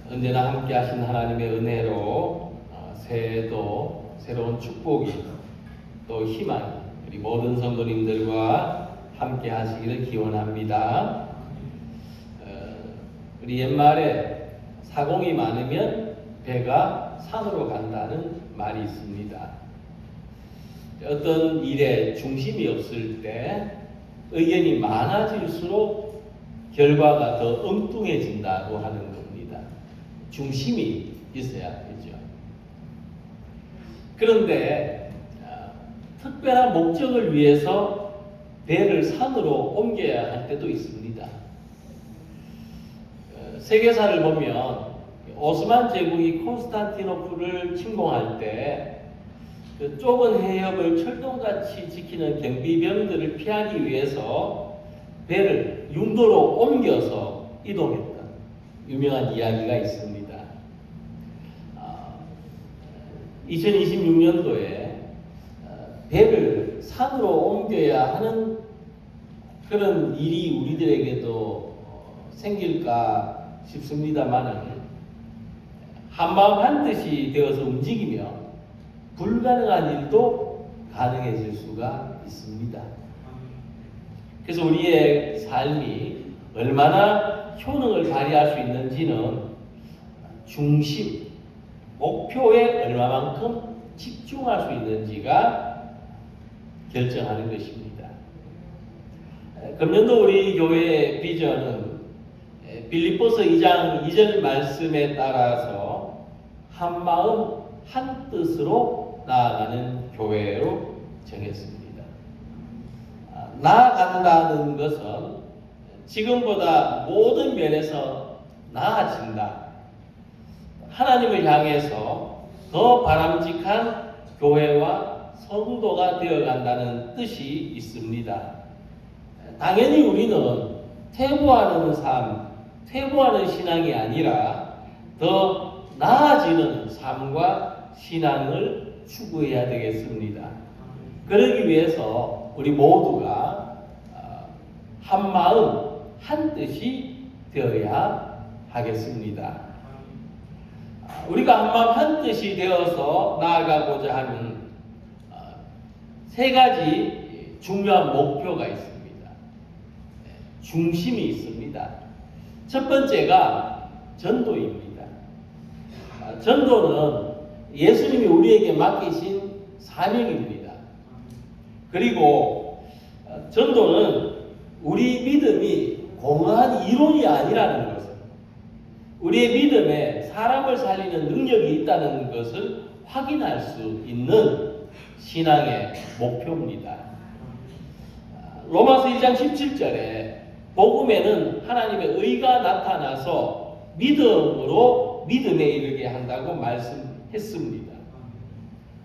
언제나 함께 하신 하나님의 은혜로 새해에도 새로운 축복이 또 희망이 우리 모든 성도님들과 함께 하시기를 기원합니다. 우리 옛말에 사공이 많으면 배가 산으로 간다는 말이 있습니다. 어떤 일에 중심이 없을 때 의견이 많아질수록 결과가 더 엉뚱해진다고 하는 겁니다. 중심이 있어야 되죠. 그런데 특별한 목적을 위해서 배를 산으로 옮겨야 할 때도 있습니다. 세계사를 보면 오스만 제국이 콘스탄티노플을 침공할 때 그 좁은 해협을 철동같이 지키는 경비병들을 피하기 위해서 배를 윤도로 옮겨서 이동했던 유명한 이야기가 있습니다. 2026년도에 배를 산으로 옮겨야 하는 그런 일이 우리들에게도 생길까 싶습니다만은 한마음 한뜻이 되어서 움직이면 불가능한 일도 가능해질 수가 있습니다. 그래서 우리의 삶이 얼마나 효능을 발휘할 수 있는지는 중심, 목표에 얼마만큼 집중할 수 있는지가 결정하는 것입니다. 금년도 우리 교회의 비전은 빌립보서 2장 2절 말씀에 따라서 한마음 한뜻으로 나아가는 교회로 정했습니다. 나아간다는 것은 지금보다 모든 면에서 나아진다. 하나님을 향해서 더 바람직한 교회와 성도가 되어간다는 뜻이 있습니다. 당연히 우리는 퇴보하는 삶, 퇴보하는 신앙이 아니라 더 나아지는 삶과 신앙을 추구해야 되겠습니다. 그러기 위해서 우리 모두가 한 마음, 한 뜻이 되어야 하겠습니다. 우리가 한 마음 한 뜻이 되어서 나아가고자 하는 세 가지 중요한 목표가 있습니다. 중심이 있습니다. 첫 번째가 전도입니다. 전도는 예수님이 우리에게 맡기신 사명입니다. 그리고 전도는 우리 믿음이 공허한 이론이 아니라는 것을, 우리의 믿음에 사람을 살리는 능력이 있다는 것을 확인할 수 있는 신앙의 목표입니다. 로마서 1장 17절에 복음에는 하나님의 의가 나타나서 믿음으로 믿음에 이르게 한다고 말씀했습니다.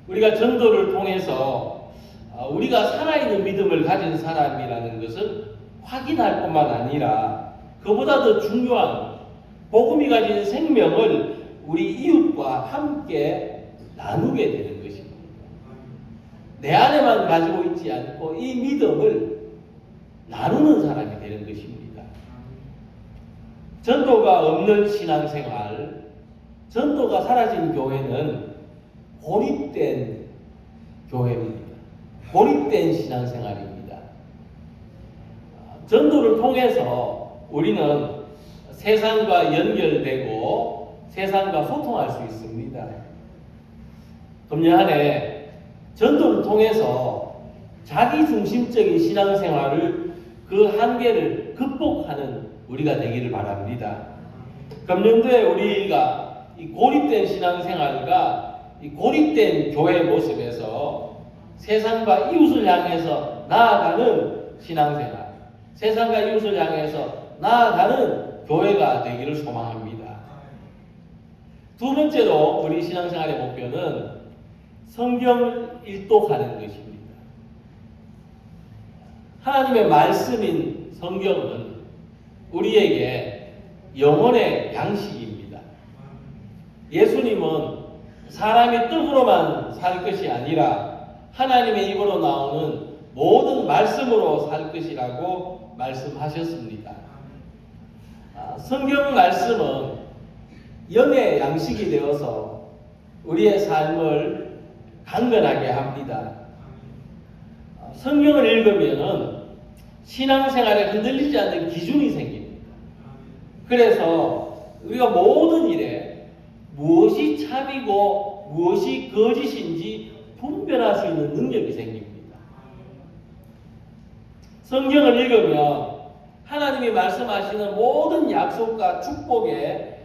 우리가 전도를 통해서 우리가 살아있는 믿음을 가진 사람이라는 것을 확인할 뿐만 아니라 그보다 더 중요한 복음이 가진 생명을 우리 이웃과 함께 나누게 되는 것입니다. 내 안에만 가지고 있지 않고 이 믿음을 나누는 사람이 되는 것입니다. 전도가 없는 신앙생활, 전도가 사라진 교회는 고립된 교회입니다. 고립된 신앙생활입니다. 전도를 통해서 우리는 세상과 연결되고 세상과 소통할 수 있습니다. 금년 한 해 전도를 통해서 자기중심적인 신앙생활을 그 한계를 극복하는 우리가 되기를 바랍니다. 금년도에 우리가 이 고립된 신앙생활과 이 고립된 교회 모습에서 세상과 이웃을 향해서 나아가는 신앙생활, 세상과 이웃을 향해서 나아가는 교회가 되기를 소망합니다. 두 번째로 우리 신앙생활의 목표는 성경을 일독하는 것입니다. 하나님의 말씀인 성경은 우리에게 영혼의 양식입니다. 예수님은 사람이 떡으로만 살 것이 아니라 하나님의 입으로 나오는 모든 말씀으로 살 것이라고 말씀하셨습니다. 성경 말씀은 영의 양식이 되어서 우리의 삶을 강건하게 합니다. 성경을 읽으면은 신앙생활에 흔들리지 않는 기준이 생깁니다. 그래서 우리가 모든 일에 무엇이 참이고 무엇이 거짓인지 분별할 수 있는 능력이 생깁니다. 성경을 읽으면 하나님이 말씀하시는 모든 약속과 축복에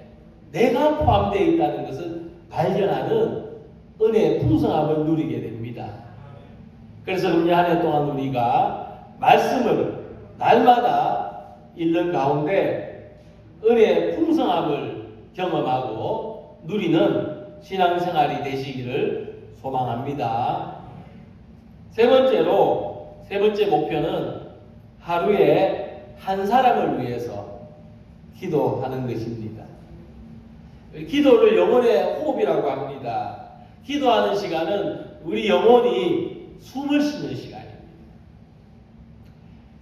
내가 포함되어 있다는 것을 발견하는 은혜의 풍성함을 누리게 됩니다. 그래서 금년 한 해 동안 우리가 말씀을 날마다 읽는 가운데 은혜의 풍성함을 경험하고 누리는 신앙생활이 되시기를 소망합니다. 세 번째 목표는 하루에 한 사람을 위해서 기도하는 것입니다. 기도를 영혼의 호흡이라고 합니다. 기도하는 시간은 우리 영혼이 숨을 쉬는 시간입니다.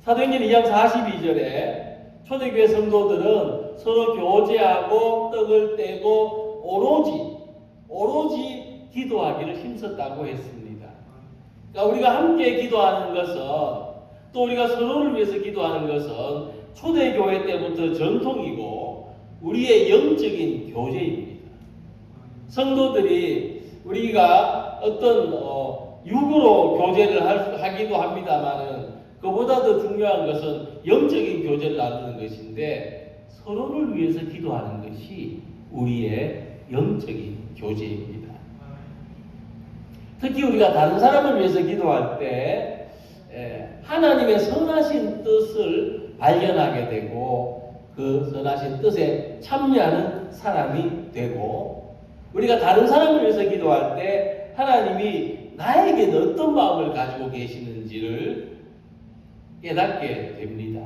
사도행전 2장 42절에 초대교회 성도들은 서로 교제하고 떡을 떼고 오로지 기도하기를 힘썼다고 했습니다. 그러니까 우리가 함께 기도하는 것은, 또 우리가 서로를 위해서 기도하는 것은 초대교회 때부터 전통이고 우리의 영적인 교제입니다. 성도들이 우리가 어떤 육으로 교제를 하기도 합니다만은 그보다 더 중요한 것은 영적인 교제를 나누는 것인데, 서로를 위해서 기도하는 것이 우리의 영적인 교제입니다. 특히 우리가 다른 사람을 위해서 기도할 때 하나님의 선하신 뜻을 발견하게 되고 그 선하신 뜻에 참여하는 사람이 되고, 우리가 다른 사람을 위해서 기도할 때 하나님이 나에게는 어떤 마음을 가지고 계시는지를 깨닫게 됩니다.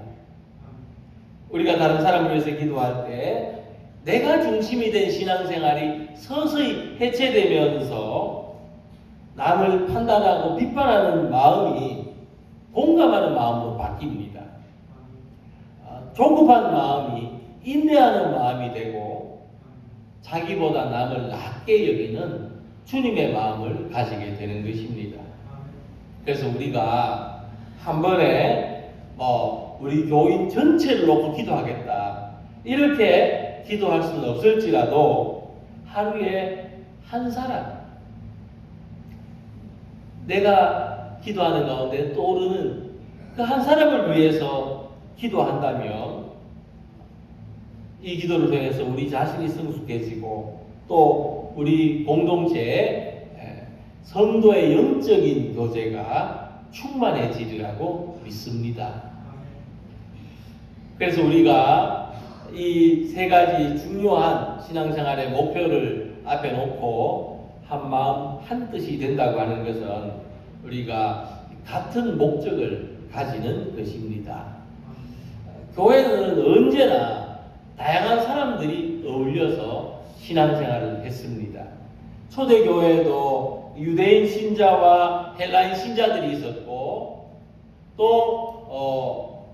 우리가 다른 사람을 위해서 기도할 때 내가 중심이 된 신앙생활이 서서히 해체되면서 남을 판단하고 비판하는 마음이 공감하는 마음으로 바뀝니다. 조급한 마음이 인내하는 마음이 되고 자기보다 남을 낮게 여기는 주님의 마음을 가지게 되는 것입니다. 그래서 우리가 한 번에 우리 교인 전체를 놓고 기도하겠다 이렇게 기도할 수는 없을지라도 하루에 한 사람, 내가 기도하는 가운데 떠오르는 그 한 사람을 위해서 기도한다면 이 기도를 통해서 우리 자신이 성숙해지고 또 우리 공동체의 성도의 영적인 교제가 충만해지리라고 믿습니다. 그래서 우리가 이 세 가지 중요한 신앙생활의 목표를 앞에 놓고 한 마음 한 뜻이 된다고 하는 것은 우리가 같은 목적을 가지는 것입니다. 교회는 언제나 다양한 사람들이 어울려서 신앙생활을 했습니다. 초대교회에도 유대인 신자와 헬라인 신자들이 있었고, 또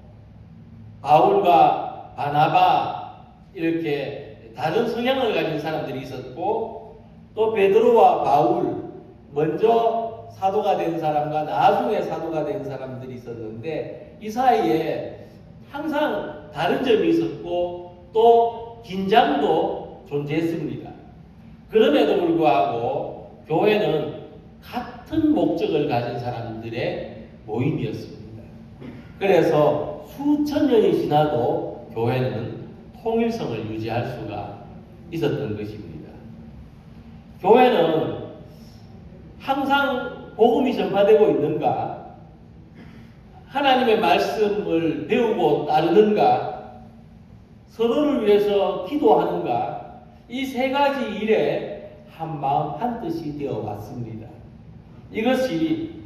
바울과 바나바 이렇게 다른 성향을 가진 사람들이 있었고, 또 베드로와 바울, 먼저 사도가 된 사람과 나중에 사도가 된 사람들이 있었는데 이 사이에 항상 다른 점이 있었고 또 긴장도 존재했습니다. 그럼에도 불구하고 교회는 같은 목적을 가진 사람들의 모임이었습니다. 그래서 수천 년이 지나도 교회는 통일성을 유지할 수가 있었던 것입니다. 교회는 항상 복음이 전파되고 있는가? 하나님의 말씀을 배우고 따르는가? 서로를 위해서 기도하는가? 이 세 가지 일에 한 마음 한 뜻이 되어 왔습니다. 이것이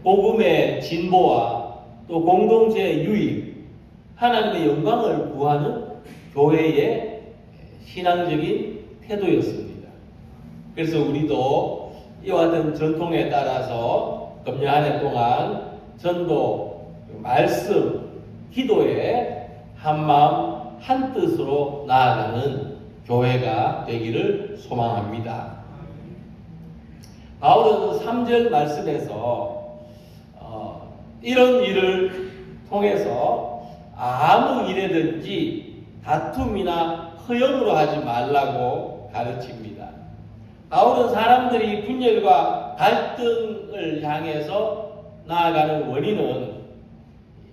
복음의 진보와 또 공동체의 유익, 하나님의 영광을 구하는 교회의 신앙적인 태도였습니다. 그래서 우리도 이와 같은 전통에 따라서 금년 한 해 동안 전도, 말씀, 기도에 한 마음 한 뜻으로 나아가는 교회가 되기를 소망합니다. 바울은 3절 말씀에서 이런 일을 통해서 아무 일에든지 다툼이나 허영으로 하지 말라고 가르칩니다. 바울은 사람들이 분열과 갈등을 향해서 나아가는 원인은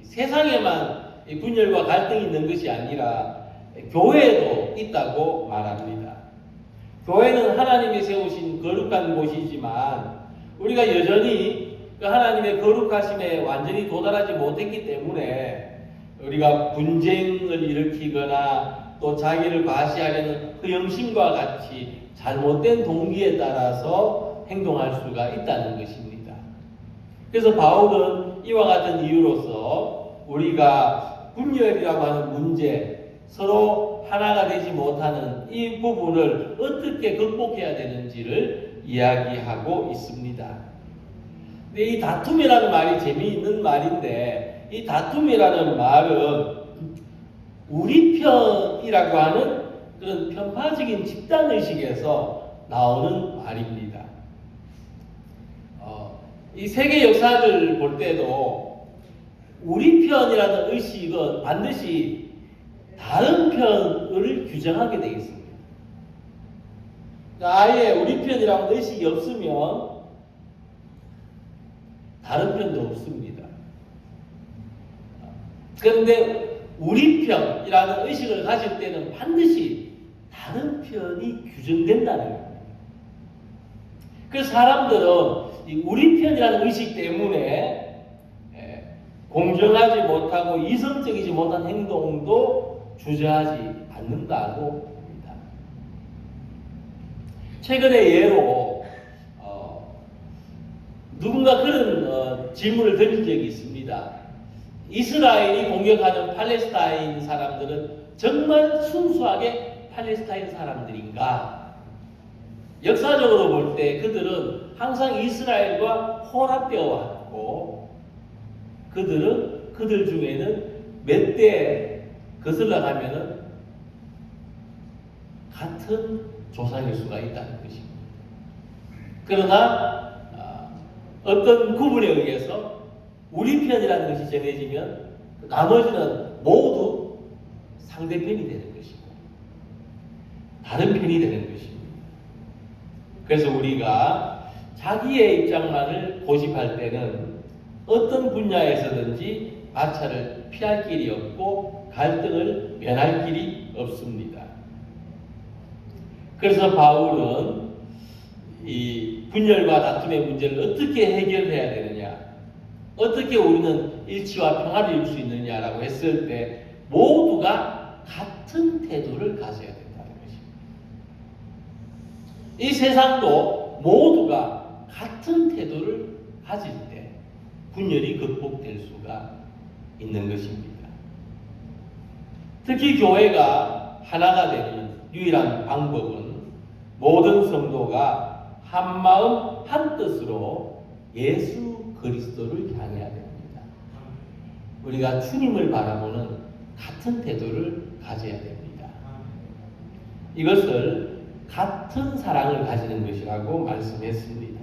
세상에만 분열과 갈등이 있는 것이 아니라 교회에도 있다고 말합니다. 교회는 하나님이 세우신 거룩한 곳이지만 우리가 여전히 그 하나님의 거룩하심에 완전히 도달하지 못했기 때문에 우리가 분쟁을 일으키거나 또 자기를 과시하려는 허영심과 같이 잘못된 동기에 따라서 행동할 수가 있다는 것입니다. 그래서 바울은 이와 같은 이유로서 우리가 분열이라고 하는 문제, 서로 하나가 되지 못하는 이 부분을 어떻게 극복해야 되는지를 이야기하고 있습니다. 근데 이 다툼이라는 말이 재미있는 말인데, 이 다툼이라는 말은 우리 편이라고 하는 그런 편파적인 집단의식에서 나오는 말입니다. 이 세계 역사를 볼 때도 우리 편이라는 의식은 반드시 다른 편을 규정하게 되어 있습니다. 그러니까 아예 우리 편이라는 의식이 없으면 다른 편도 없습니다. 그런데 우리 편이라는 의식을 가질 때는 반드시 다른 편이 규정된다는 겁니다. 그래서 사람들은 이 우리 편이라는 의식 때문에 공정하지 못하고 이성적이지 못한 행동도 주저하지 않는다고 합니다. 최근에 예로 누군가 그런 질문을 드린 적이 있습니다. 이스라엘이 공격하는 팔레스타인 사람들은 정말 순수하게 팔레스타인 사람들인가? 역사적으로 볼 때 그들은 항상 이스라엘과 혼합되어 왔고 그들은 그들 중에는 몇 대 거슬러 가면은 같은 조상일 수가 있다는 것입니다. 그러나 어떤 구분에 의해서 우리 편이라는 것이 정해지면 나머지는 모두 상대편이 되는 것이고 다른 편이 되는 것입니다. 그래서 우리가 자기의 입장만을 고집할 때는 어떤 분야에서든지 마찰을 피할 길이 없고 갈등을 면할 길이 없습니다. 그래서 바울은 이 분열과 다툼의 문제를 어떻게 해결해야 되느냐, 어떻게 우리는 일치와 평화를 이룰 수 있느냐라고 했을 때 모두가 같은 태도를 가져야 된다는 것입니다. 이 세상도 모두가 같은 태도를 가질 때 분열이 극복될 수가 있는 것입니다. 특히 교회가 하나가 되는 유일한 방법은 모든 성도가 한 마음 한 뜻으로 예수 그리스도를 향해야 됩니다. 우리가 주님을 바라보는 같은 태도를 가져야 됩니다. 이것을 같은 사랑을 가지는 것이라고 말씀했습니다.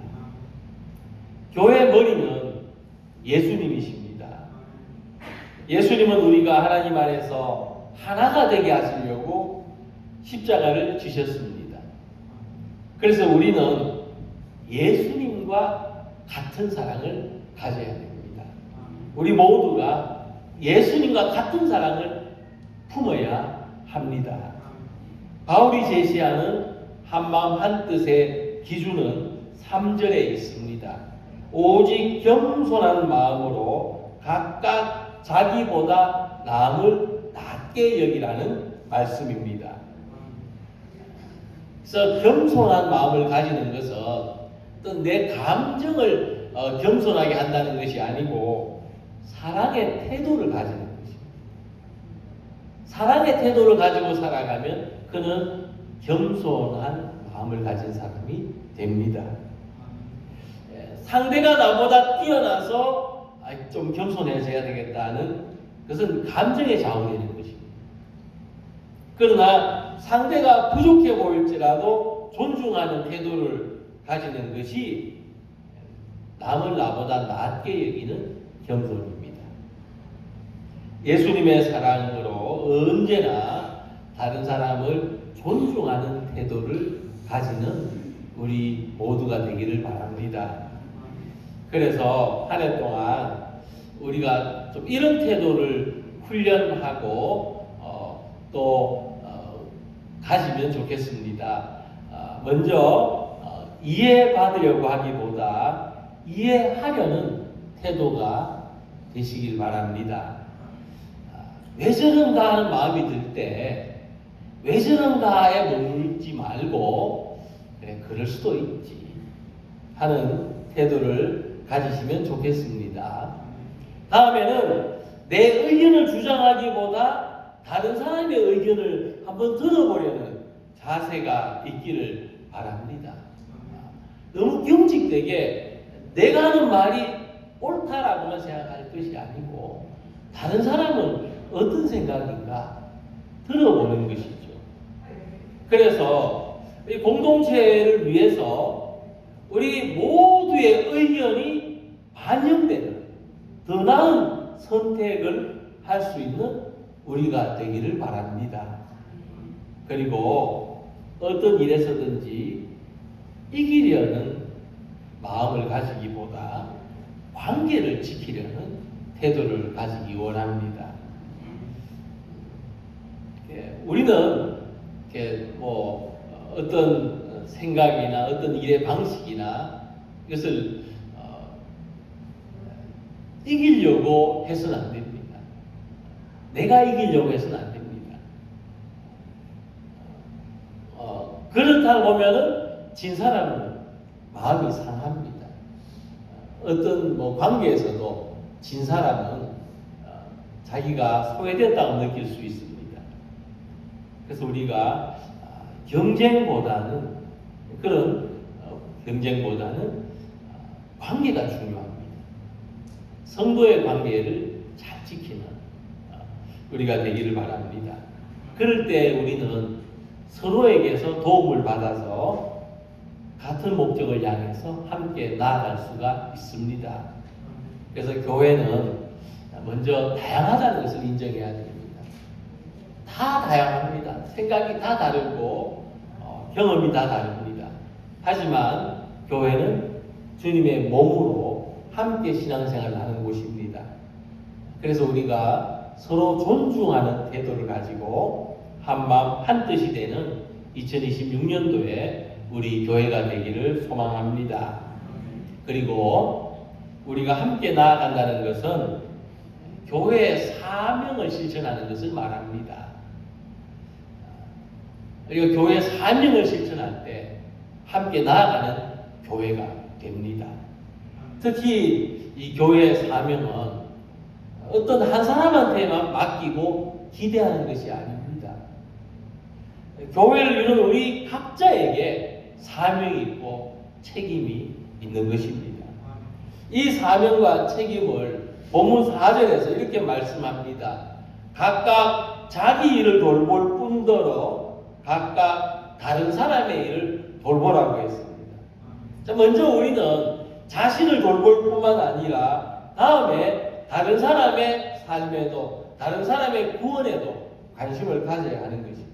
교회 머리는 예수님이십니다. 예수님은 우리가 하나님 안에서 하나가 되게 하시려고 십자가를 지셨습니다. 그래서 우리는 예수님과 같은 사랑을 가져야 됩니다. 우리 모두가 예수님과 같은 사랑을 품어야 합니다. 바울이 제시하는 한마음 한뜻의 기준은 3절에 있습니다. 오직 겸손한 마음으로 각각 자기보다 남을 낮게 여기라는 말씀입니다. 그래서 겸손한 마음을 가지는 것은 어떤 내 감정을 겸손하게 한다는 것이 아니고 사랑의 태도를 가지는 것입니다. 사랑의 태도를 가지고 살아가면 그는 겸손한 마음을 가진 사람이 됩니다. 상대가 나보다 뛰어나서 좀 겸손해져야 되겠다는 것은 감정에 좌우되는 것입니다. 그러나 상대가 부족해 보일지라도 존중하는 태도를 가지는 것이 남을 나보다 낫게 여기는 겸손입니다. 예수님의 사랑으로 언제나 다른 사람을 존중하는 태도를 가지는 우리 모두가 되기를 바랍니다. 그래서 한 해 동안 우리가 좀 이런 태도를 훈련하고 가지면 좋겠습니다. 먼저 이해받으려고 하기보다 이해하려는 태도가 되시길 바랍니다. 왜 저런가 하는 마음이 들 때 왜 저런가에 머물지 말고 그래 그럴 수도 있지 하는 태도를 가지시면 좋겠습니다. 다음에는 내 의견을 주장하기보다 다른 사람의 의견을 한번 들어보려는 자세가 있기를 바랍니다. 너무 경직되게 내가 하는 말이 옳다라고만 생각할 것이 아니고 다른 사람은 어떤 생각인가 들어보는 것이죠. 그래서 이 공동체를 위해서 우리 모두의 의견이 반영되는 더 나은 선택을 할 수 있는 우리가 되기를 바랍니다. 그리고 어떤 일에서든지 이기려는 마음을 가지기보다 관계를 지키려는 태도를 가지기 원합니다. 우리는 어떤 생각이나 어떤 일의 방식이나 이것을 이기려고 해서는 안 됩니다. 내가 이기려고 해서는 안 됩니다. 그렇다 보면은 진 사람은 마음이 상합니다. 어떤 관계에서도 진 사람은 자기가 소외됐다고 느낄 수 있습니다. 그래서 우리가 경쟁보다는 관계가 중요합니다. 성도의 관계를 잘 지키는 우리가 되기를 바랍니다. 그럴 때 우리는 서로에게서 도움을 받아서 같은 목적을 향해서 함께 나아갈 수가 있습니다. 그래서 교회는 먼저 다양하다는 것을 인정해야 됩니다. 다 다양합니다. 생각이 다 다르고 경험이 다 다릅니다. 하지만 교회는 주님의 몸으로 함께 신앙생활을 하는 곳입니다. 그래서 우리가 서로 존중하는 태도를 가지고 한마음 한뜻이 되는 2026년도에 우리 교회가 되기를 소망합니다. 그리고 우리가 함께 나아간다는 것은 교회의 사명을 실천하는 것을 말합니다. 그리고 교회의 사명을 실천할 때 함께 나아가는 교회가 됩니다. 특히 이 교회의 사명은 어떤 한 사람한테만 맡기고 기대하는 것이 아닙니다. 교회를 이루는 우리 각자에게 사명이 있고 책임이 있는 것입니다. 이 사명과 책임을 본문 4절에서 이렇게 말씀합니다. 각각 자기 일을 돌볼 뿐더러 각각 다른 사람의 일을 돌보라고 했습니다. 자, 먼저 우리는 자신을 돌볼 뿐만 아니라 다음에 다른 사람의 삶에도 다른 사람의 구원에도 관심을 가져야 하는 것입니다.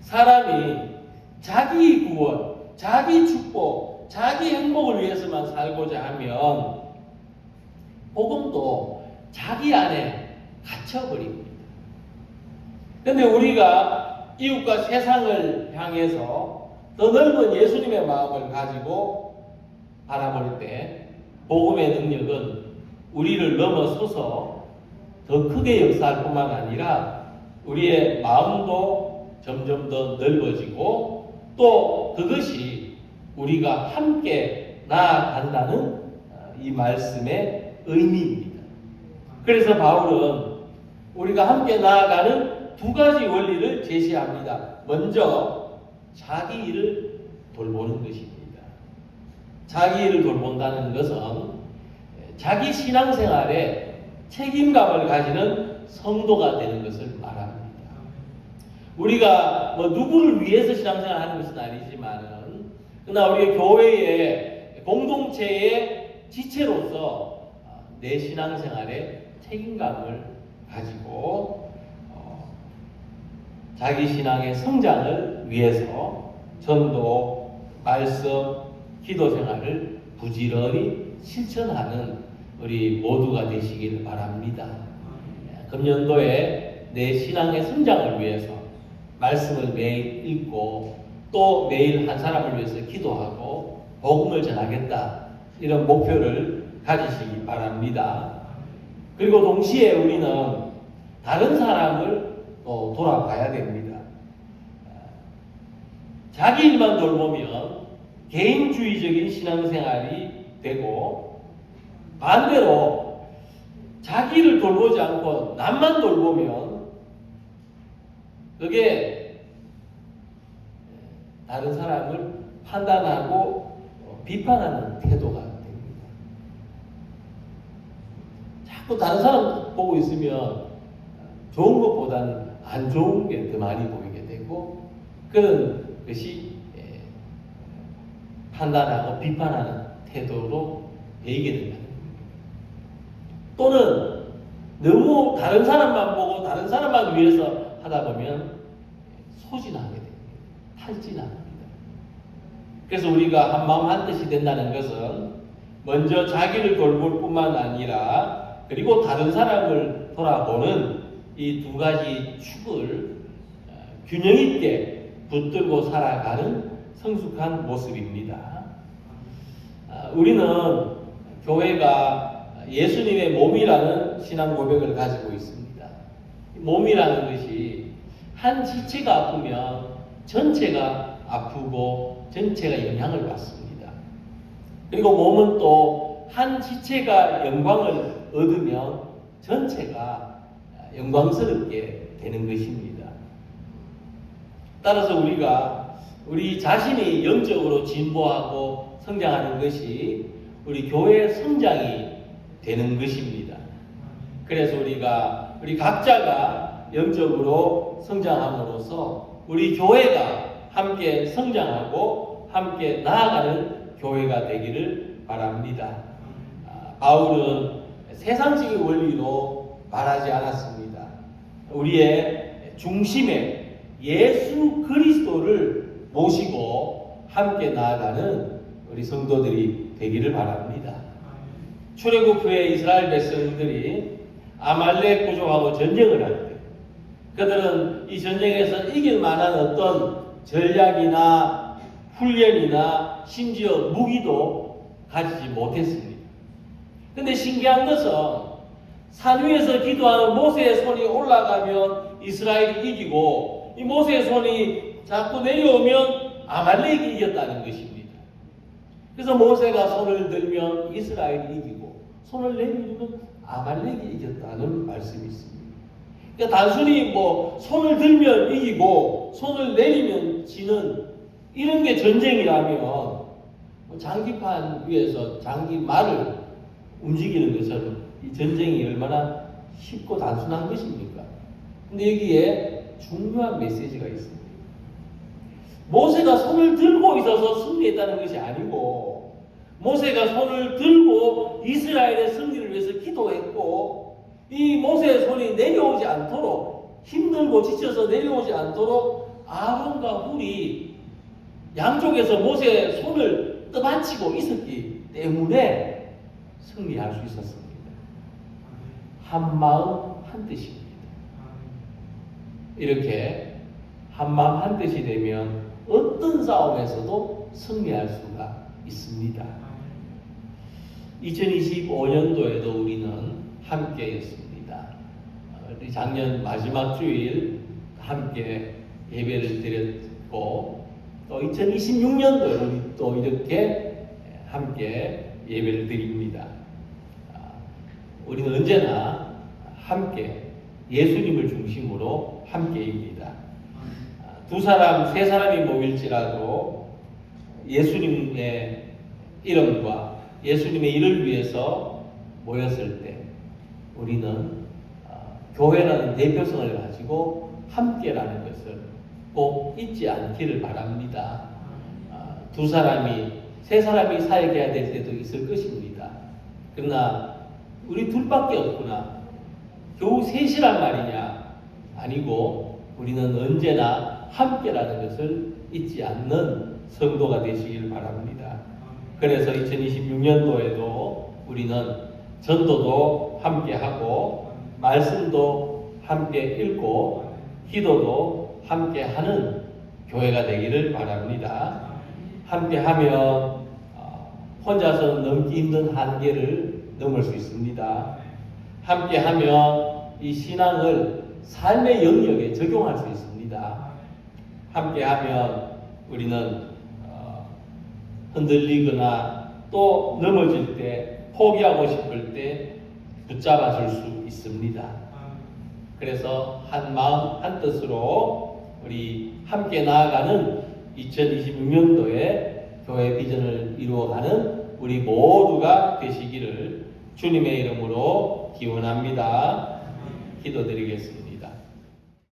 사람이 자기 구원, 자기 축복, 자기 행복을 위해서만 살고자 하면 복음도 자기 안에 갇혀버립니다. 그런데 우리가 이웃과 세상을 향해서 더 넓은 예수님의 마음을 가지고 바라볼 때 복음의 능력은 우리를 넘어서서 더 크게 역사할 뿐만 아니라 우리의 마음도 점점 더 넓어지고 또 그것이 우리가 함께 나아간다는 이 말씀의 의미입니다. 그래서 바울은 우리가 함께 나아가는 두 가지 원리를 제시합니다. 먼저 자기 일을 돌보는 것입니다. 자기 일을 돌본다는 것은 자기 신앙생활에 책임감을 가지는 성도가 되는 것을 말합니다. 우리가 뭐 누구를 위해서 신앙생활 하는 것은 아니지만은, 그러나 우리 교회의 공동체의 지체로서 내 신앙생활에 책임감을 가지고 자기 신앙의 성장을 위해서 전도, 말씀, 기도 생활을 부지런히 실천하는 우리 모두가 되시기를 바랍니다. 금년도에 내 신앙의 성장을 위해서 말씀을 매일 읽고 또 매일 한 사람을 위해서 기도하고 복음을 전하겠다, 이런 목표를 가지시기 바랍니다. 그리고 동시에 우리는 다른 사람을 돌아봐야 됩니다. 자기 일만 돌보면 개인주의적인 신앙생활이 되고, 반대로 자기를 돌보지 않고 남만 돌보면 그게 다른 사람을 판단하고 비판하는 태도가 됩니다. 자꾸 다른 사람 보고 있으면 좋은 것보다는 안 좋은 게 더 많이 보이게 되고, 그런 것이 판단하고 비판하는 태도로 되게 된다. 또는 너무 다른 사람만 보고 다른 사람만 위해서 하다 보면 소진하게 됩니다. 탈진합니다. 그래서 우리가 한마음 한뜻이 된다는 것은 먼저 자기를 돌볼 뿐만 아니라 그리고 다른 사람을 돌아보는 이 두 가지 축을 균형 있게 붙들고 살아가는 성숙한 모습입니다. 우리는 교회가 예수님의 몸이라는 신앙 고백을 가지고 있습니다. 몸이라는 것이 한 지체가 아프면 전체가 아프고 전체가 영향을 받습니다. 그리고 몸은 또 한 지체가 영광을 얻으면 전체가 영광스럽게 되는 것입니다. 따라서 우리가 우리 자신이 영적으로 진보하고 성장하는 것이 우리 교회의 성장이 되는 것입니다. 그래서 우리 각자가 영적으로 성장함으로써 우리 교회가 함께 성장하고 함께 나아가는 교회가 되기를 바랍니다. 바울은 세상적인 원리로 말하지 않았습니다. 우리의 중심에 예수 그리스도를 모시고 함께 나아가는 우리 성도들이 되기를 바랍니다. 출애굽 후에 이스라엘 백성들이 아말렉 부족하고 전쟁을 할 때 그들은 이 전쟁에서 이길 만한 어떤 전략이나 훈련이나 심지어 무기도 가지지 못했습니다. 근데 신기한 것은 산 위에서 기도하는 모세의 손이 올라가면 이스라엘이 이기고, 이 모세의 손이 자꾸 내려오면 아말렉이 이겼다는 것입니다. 그래서 모세가 손을 들면 이스라엘이 이기고 손을 내밀면 아말렉이 이겼다는 말씀이 있습니다. 그러니까 단순히 손을 들면 이기고 손을 내리면 지는 이런 게 전쟁이라면 장기판 위에서 장기말을 움직이는 것처럼 이 전쟁이 얼마나 쉽고 단순한 것입니까? 근데 여기에 중요한 메시지가 있습니다. 모세가 손을 들고 있어서 승리했다는 것이 아니고, 모세가 손을 들고 이스라엘의 승리를 위해서 기도했고, 이 모세의 손이 내려오지 않도록, 힘들고 지쳐서 내려오지 않도록 아론과 훌이 양쪽에서 모세의 손을 떠받치고 있었기 때문에 승리할 수 있었습니다. 한 마음 한 뜻입니다. 이렇게 한 마음 한 뜻이 되면 어떤 싸움에서도 승리할 수가 있습니다. 2025년도에도 우리는 함께였습니다. 우리 작년 마지막 주일 함께 예배를 드렸고, 또 2026년도에 우리 또 이렇게 함께 예배를 드립니다. 우리는 언제나 함께 예수님을 중심으로 함께입니다. 두 사람, 세 사람이 모일지라도 예수님의 이름과 예수님의 일을 위해서 모였을 때 우리는 교회라는 대표성을 가지고 함께라는 것을 꼭 잊지 않기를 바랍니다. 두 사람이, 세 사람이 사역해야 될 때도 있을 것입니다. 그러나 우리 둘밖에 없구나. 겨우 셋이란 말이냐? 아니고 우리는 언제나 함께라는 것을 잊지 않는 성도가 되시길 바랍니다. 그래서 2026년도에도 우리는 전도도 함께하고 말씀도 함께 읽고 기도도 함께하는 교회가 되기를 바랍니다. 함께하면 혼자서는 넘기 힘든 한계를 넘을 수 있습니다. 함께하면 이 신앙을 삶의 영역에 적용할 수 있습니다. 함께하면 우리는 흔들리거나 또 넘어질 때 포기하고 싶을 때 붙잡아 줄 수 있습니다. 그래서 한 마음 한 뜻으로 우리 함께 나아가는 2026년도에 교회 비전을 이루어가는 우리 모두가 되시기를 주님의 이름으로 기원합니다. 기도드리겠습니다.